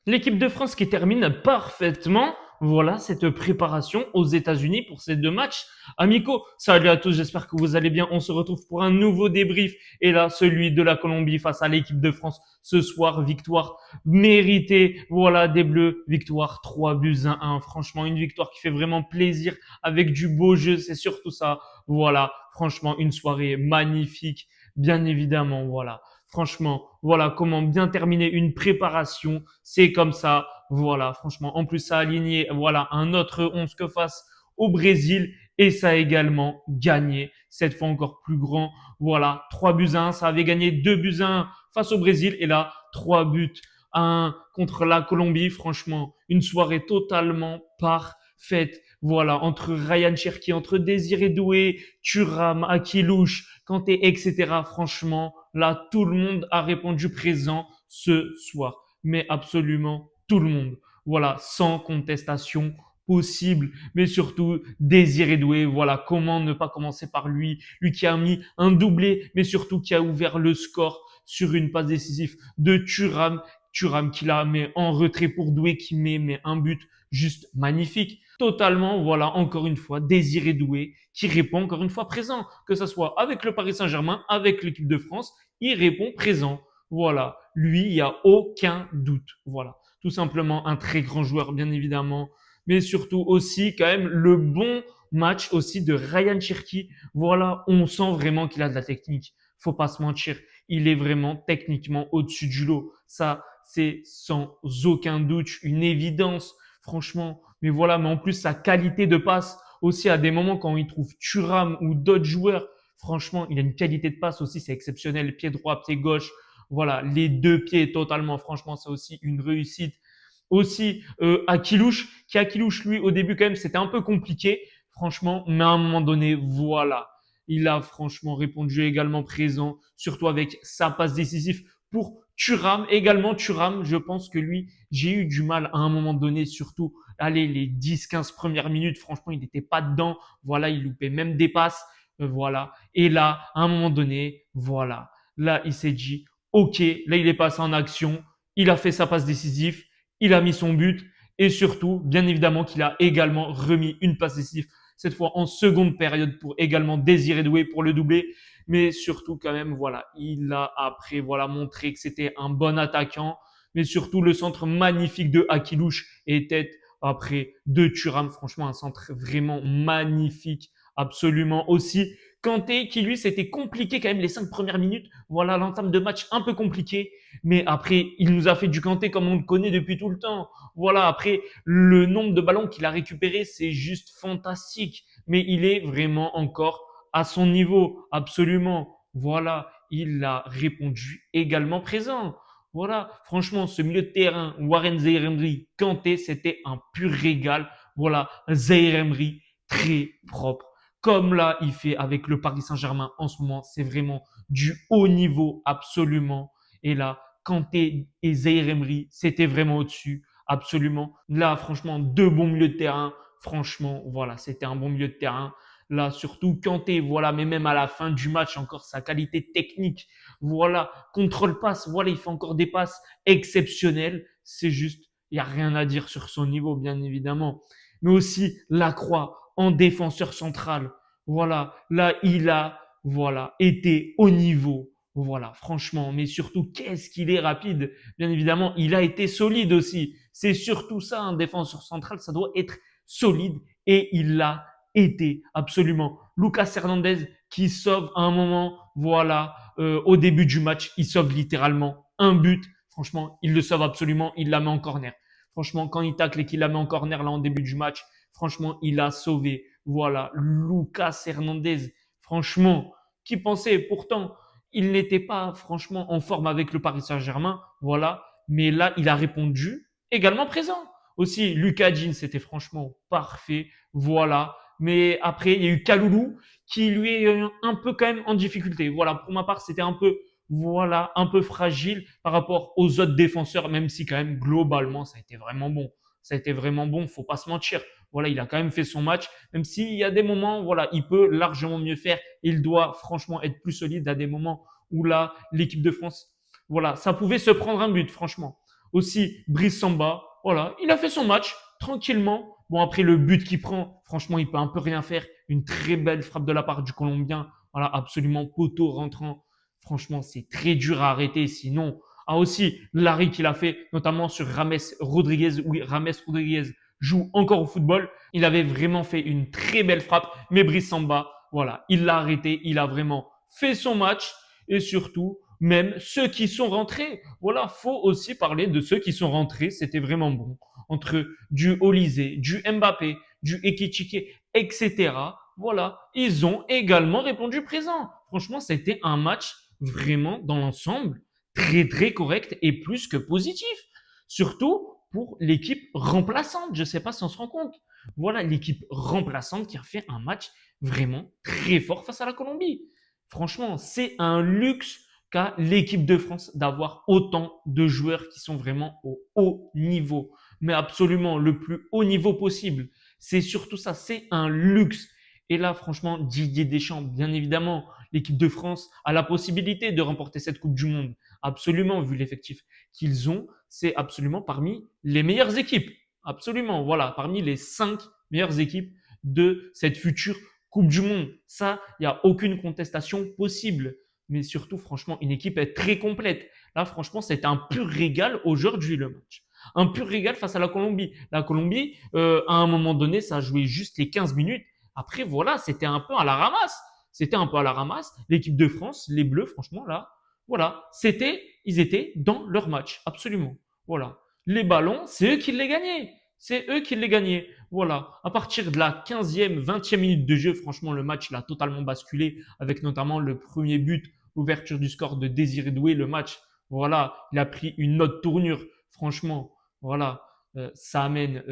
L'équipe de France qui termine parfaitement, voilà, cette préparation aux États-Unis pour ces 2 matchs amicaux. Salut à tous, j'espère que vous allez bien. On se retrouve pour un nouveau débrief. Et là, celui de la Colombie face à l'équipe de France. Ce soir, victoire méritée. Voilà, des Bleus, victoire 3 buts à 1. Franchement, une victoire qui fait vraiment plaisir avec du beau jeu. C'est surtout ça. Voilà, franchement, une soirée magnifique. Bien évidemment, voilà. Franchement, voilà comment bien terminer une préparation. C'est comme ça. Voilà, franchement. En plus, ça a aligné, voilà, un autre 11 que face au Brésil et ça a également gagné. Cette fois encore plus grand. Voilà, 3 buts à 1. Ça avait gagné 2 buts à 1 face au Brésil et là, 3 buts à 1 contre la Colombie. Franchement, une soirée totalement parfaite. Voilà, entre Ryan Cherki, entre Désiré Doué, Thuram, Akilouche, Kanté, etc. Franchement, là, tout le monde a répondu présent ce soir. Mais absolument tout le monde. Voilà, sans contestation possible, mais surtout Désiré Doué. Voilà, comment ne pas commencer par lui, lui qui a mis un doublé, mais surtout qui a ouvert le score sur une passe décisive de Thuram. Thuram qui la met en retrait pour Doué qui met mais un but juste magnifique. Totalement, voilà, encore une fois, Désiré Doué qui répond encore une fois présent, que ce soit avec le Paris Saint-Germain, avec l'équipe de France, il répond présent. Voilà, lui, il n'y a aucun doute. Voilà, tout simplement un très grand joueur, bien évidemment, mais surtout aussi quand même le bon match aussi de Ryan Cherki. Voilà, on sent vraiment qu'il a de la technique. Faut pas se mentir, il est vraiment techniquement au-dessus du lot. Ça, c'est sans aucun doute une évidence, franchement. Mais voilà, mais en plus sa qualité de passe aussi à des moments quand il trouve Thuram ou d'autres joueurs. Franchement, il a une qualité de passe aussi, c'est exceptionnel. Pied droit, pied gauche. Voilà, les deux pieds totalement. Franchement, c'est aussi une réussite. Aussi, Akilouche, qui Akilouche, lui, au début, quand même, c'était un peu compliqué. Franchement, mais à un moment donné, voilà. Il a franchement répondu également présent, surtout avec sa passe décisive pour Thuram. Également, Thuram, je pense que lui, j'ai eu du mal à un moment donné, surtout, allez, les 10-15 premières minutes, franchement, il n'était pas dedans. Voilà, il loupait même des passes. Voilà. Et là, à un moment donné, voilà. Là, il s'est dit, OK, là, il est passé en action. Il a fait sa passe décisive. Il a mis son but. Et surtout, bien évidemment, qu'il a également remis une passe décisive, cette fois en seconde période pour également Désiré Doué pour le doubler. Mais surtout, quand même, voilà, il a après, voilà, montré que c'était un bon attaquant. Mais surtout, le centre magnifique de Akilouche était après de Thuram. Franchement, un centre vraiment magnifique. Absolument aussi. Kanté, qui lui, c'était compliqué quand même les 5 premières minutes. Voilà, l'entame de match un peu compliqué. Mais après, il nous a fait du Kanté comme on le connaît depuis tout le temps. Voilà, après, le nombre de ballons qu'il a récupéré, c'est juste fantastique. Mais il est vraiment encore à son niveau, absolument. Voilà, il a répondu également présent. Voilà, franchement, ce milieu de terrain, Warren Zaïre-Emery, Kanté, c'était un pur régal. Voilà, Zaïre-Emery, très propre. Comme là, il fait avec le Paris Saint-Germain en ce moment, c'est vraiment du haut niveau, absolument. Et là, Kanté et Zaïre Emery, c'était vraiment au-dessus, absolument. Là, franchement, deux bons milieux de terrain. Franchement, voilà, c'était un bon milieu de terrain. Là, surtout Kanté, voilà, mais même à la fin du match, encore sa qualité technique. Voilà, contrôle passe, voilà, il fait encore des passes exceptionnelles. C'est juste, il n'y a rien à dire sur son niveau, bien évidemment. Mais aussi, Lacroix en défenseur central. Voilà, là, il a, voilà, été au niveau. Voilà, franchement, mais surtout, qu'est-ce qu'il est rapide. Bien évidemment, il a été solide aussi. C'est surtout ça, un défenseur central, ça doit être solide et il l'a été absolument. Lucas Hernandez qui sauve à un moment, voilà, au début du match, il sauve littéralement un but. Franchement, il le sauve absolument, il la met en corner. Franchement, quand il tacle et qu'il la met en corner là en début du match, franchement, il a sauvé. Voilà, Lucas Hernandez. Franchement, qui pensait pourtant il n'était pas franchement en forme avec le Paris Saint-Germain, voilà. Mais là, il a répondu également présent. Aussi, Lucas Jean, c'était franchement parfait, voilà. Mais après, il y a eu Kaloulou qui lui est un peu quand même en difficulté. Voilà, pour ma part, c'était un peu, voilà, un peu fragile par rapport aux autres défenseurs, même si quand même globalement, ça a été vraiment bon. Ça a été vraiment bon, faut pas se mentir. Voilà, il a quand même fait son match, même s'il y a des moments, voilà, il peut largement mieux faire. Il doit franchement être plus solide à des moments où là, l'équipe de France, voilà, ça pouvait se prendre un but, franchement. Aussi, Brice Samba, voilà, il a fait son match tranquillement. Bon, après le but qu'il prend, franchement, il peut un peu rien faire. Une très belle frappe de la part du Colombien. Voilà, absolument poteau rentrant. Franchement, c'est très dur à arrêter. Sinon, aussi l'arrêt qu'il a fait, notamment sur Rames Rodriguez. Oui, Rames Rodriguez joue encore au football. Il avait vraiment fait une très belle frappe. Mais Brice Samba, voilà, il l'a arrêté. Il a vraiment fait son match. Et surtout, même ceux qui sont rentrés. Voilà, faut aussi parler de ceux qui sont rentrés. C'était vraiment bon. Entre du Olysée, du Mbappé, du Ekitike, etc. Voilà, ils ont également répondu présent. Franchement, c'était un match vraiment dans l'ensemble très très correct et plus que positif. Surtout pour l'équipe remplaçante. Je ne sais pas si on se rend compte. Voilà l'équipe remplaçante qui a fait un match vraiment très fort face à la Colombie. Franchement, c'est un luxe qu'a l'équipe de France d'avoir autant de joueurs qui sont vraiment au haut niveau, mais absolument le plus haut niveau possible. C'est surtout ça, c'est un luxe. Et là, franchement, Didier Deschamps, bien évidemment, l'équipe de France a la possibilité de remporter cette Coupe du Monde. Absolument, vu l'effectif qu'ils ont, c'est absolument parmi les meilleures équipes. Absolument, voilà, parmi les 5 meilleures équipes de cette future Coupe du Monde. Ça, il n'y a aucune contestation possible. Mais surtout, franchement, une équipe est très complète. Là, franchement, c'était un pur régal aujourd'hui, le match. Un pur régal face à la Colombie. La Colombie, à un moment donné, ça a joué juste les 15 minutes. Après, voilà, c'était un peu à la ramasse. C'était un peu à la ramasse. L'équipe de France, les Bleus, franchement, là, voilà, ils étaient dans leur match, absolument. Voilà. Les ballons, c'est eux qui les gagnaient. C'est eux qui les gagnaient. Voilà. À partir de la 15e, 20e minute de jeu, franchement, le match, il a totalement basculé avec notamment le premier but, l'ouverture du score de Désiré Doué. Le match, voilà, il a pris une autre tournure. Franchement, voilà, ça amène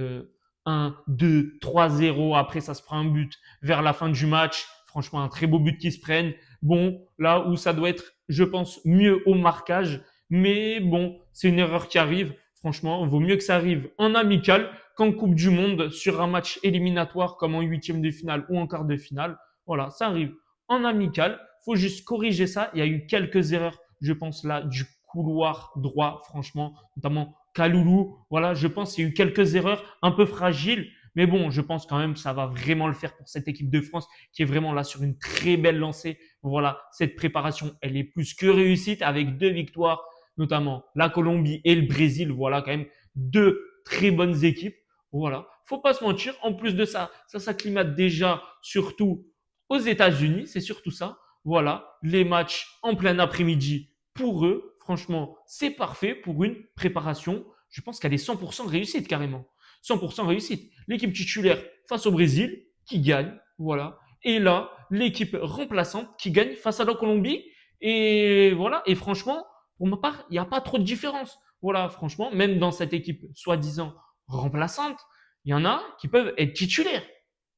1, 2, 3-0. Après, ça se prend un but vers la fin du match. Franchement, un très beau but qui se prennent. Bon, là où ça doit être, je pense, mieux au marquage. Mais bon, c'est une erreur qui arrive. Franchement, il vaut mieux que ça arrive en amical qu'en Coupe du Monde sur un match éliminatoire comme en huitième de finale ou en quart de finale. Voilà, ça arrive en amical. Faut juste corriger ça. Il y a eu quelques erreurs, je pense là, du couloir droit, franchement, notamment Kaloulou. Voilà, je pense qu'il y a eu quelques erreurs un peu fragiles. Mais bon, je pense quand même que ça va vraiment le faire pour cette équipe de France qui est vraiment là sur une très belle lancée. Voilà, cette préparation, elle est plus que réussite avec 2 victoires, notamment la Colombie et le Brésil. Voilà, quand même 2 très bonnes équipes. Voilà, faut pas se mentir. En plus de ça, ça s'acclimate déjà surtout aux États-Unis. C'est surtout ça. Voilà, les matchs en plein après-midi pour eux. Franchement, c'est parfait pour une préparation. Je pense qu'elle est 100% réussite carrément. 100% réussite. L'équipe titulaire face au Brésil qui gagne. Voilà. Et là, l'équipe remplaçante qui gagne face à la Colombie. Et voilà. Et franchement, pour ma part, il n'y a pas trop de différence. Voilà, franchement, même dans cette équipe soi-disant remplaçante, il y en a qui peuvent être titulaires,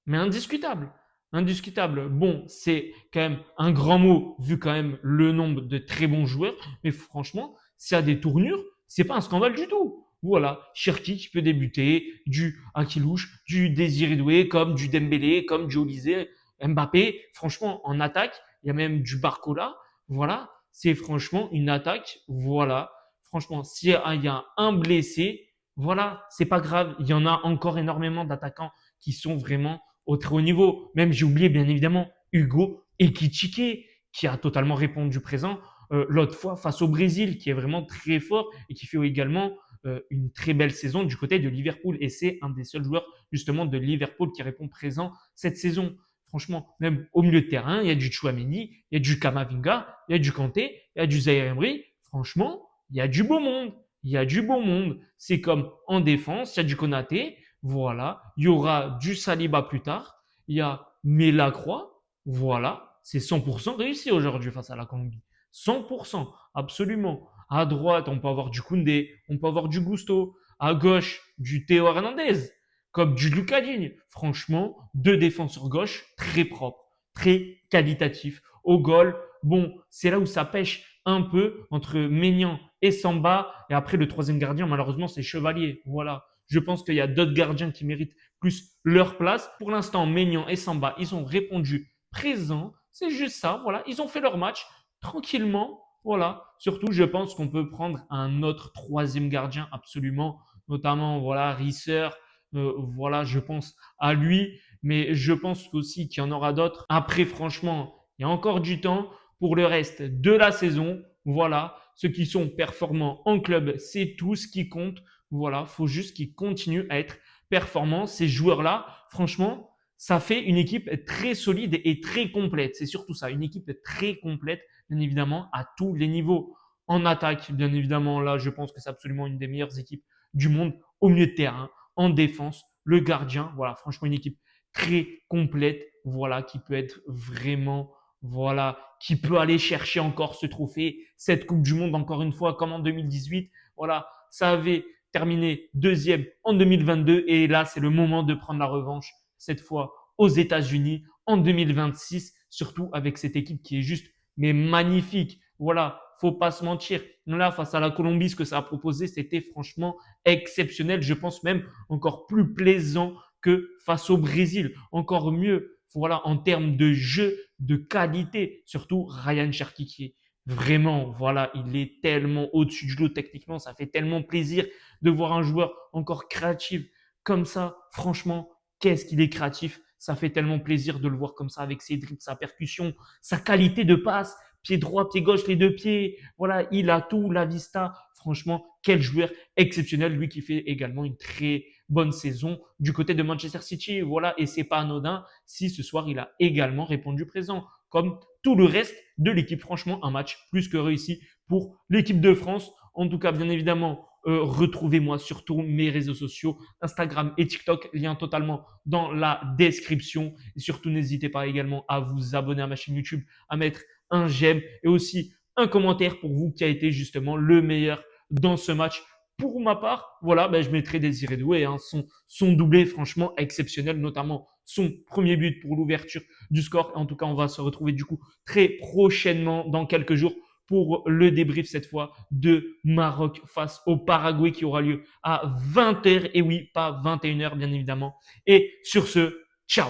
mais indiscutables. Indiscutable. Bon, c'est quand même un grand mot vu quand même le nombre de très bons joueurs, mais franchement, s'il y a des tournures, c'est pas un scandale du tout. Voilà, Cherki qui peut débuter, du Akilouche, du Désiré Doué, comme du Dembélé, comme du Olysée, Mbappé. Franchement, en attaque, il y a même du Barcola. Voilà, c'est franchement une attaque. Voilà, franchement, s'il y a un blessé, voilà, c'est pas grave. Il y en a encore énormément d'attaquants qui sont vraiment au très haut niveau. Même, j'ai oublié, bien évidemment, Hugo Ekitike, qui a totalement répondu présent l'autre fois face au Brésil, qui est vraiment très fort et qui fait également une très belle saison du côté de Liverpool. Et c'est un des seuls joueurs, justement, de Liverpool qui répond présent cette saison. Franchement, même au milieu de terrain, il y a du Chouameni, il y a du Kamavinga, il y a du Kanté, il y a du Zaire Emery. Franchement, il y a du beau monde. Il y a du beau monde. C'est comme en défense, il y a du Konaté. Voilà. Il y aura du Saliba plus tard. Il y a Mélacroix. Voilà. C'est 100% réussi aujourd'hui face à la Colombie. 100%. Absolument. À droite, on peut avoir du Koundé. On peut avoir du Gusto. À gauche, du Théo Hernandez. Comme du Lucas Digne. Franchement, 2 défenseurs gauche très propres. Très qualitatifs. Au goal, bon, c'est là où ça pêche un peu entre Maignan et Samba. Et après, le troisième gardien, malheureusement, c'est Chevalier. Voilà. Je pense qu'il y a d'autres gardiens qui méritent plus leur place. Pour l'instant, Maignan et Samba, ils ont répondu présent. C'est juste ça. Voilà. Ils ont fait leur match tranquillement. Voilà. Surtout, je pense qu'on peut prendre un autre troisième gardien absolument, notamment voilà Risser. Voilà, je pense à lui, mais je pense aussi qu'il y en aura d'autres. Après, franchement, il y a encore du temps pour le reste de la saison. Voilà, ceux qui sont performants en club, c'est tout ce qui compte. Voilà, faut juste qu'ils continuent à être performants. Ces joueurs-là, franchement, ça fait une équipe très solide et très complète. C'est surtout ça, une équipe très complète, bien évidemment, à tous les niveaux. En attaque, bien évidemment, là, je pense que c'est absolument une des meilleures équipes du monde. Au milieu de terrain, en défense, le gardien, voilà, franchement, une équipe très complète, voilà, qui peut être vraiment, voilà, qui peut aller chercher encore ce trophée, cette Coupe du Monde, encore une fois, comme en 2018. Voilà, ça avait terminé deuxième en 2022 et là, c'est le moment de prendre la revanche, cette fois aux États-Unis en 2026, surtout avec cette équipe qui est juste mais magnifique. Voilà, faut pas se mentir. Là, face à la Colombie, ce que ça a proposé, c'était franchement exceptionnel. Je pense même encore plus plaisant que face au Brésil. Encore mieux, voilà, en termes de jeu, de qualité. Surtout Ryan Cherki qui est vraiment, voilà, il est tellement au-dessus du lot techniquement. Ça fait tellement plaisir de voir un joueur encore créatif comme ça. Franchement, qu'est-ce qu'il est créatif. Ça fait tellement plaisir de le voir comme ça avec ses dribbles, sa percussion, sa qualité de passe, pied droit, pied gauche, les deux pieds. Voilà, il a tout, la vista. Franchement, quel joueur exceptionnel, lui qui fait également une très bonne saison du côté de Manchester City. Voilà, et c'est pas anodin si ce soir il a également répondu présent, comme tout le reste de l'équipe. Franchement, un match plus que réussi pour l'équipe de France. En tout cas, bien évidemment, retrouvez-moi sur tous mes réseaux sociaux, Instagram et TikTok, lien totalement dans la description. Et surtout, n'hésitez pas également à vous abonner à ma chaîne YouTube, à mettre un j'aime et aussi un commentaire pour vous qui a été justement le meilleur dans ce match. Pour ma part, voilà, ben, je mettrai Désiré Doué, hein, son doublé franchement exceptionnel, notamment son premier but pour l'ouverture du score. En tout cas, on va se retrouver du coup très prochainement dans quelques jours pour le débrief cette fois de Maroc face au Paraguay qui aura lieu à 20h. Et oui, pas 21h bien évidemment. Et sur ce, ciao.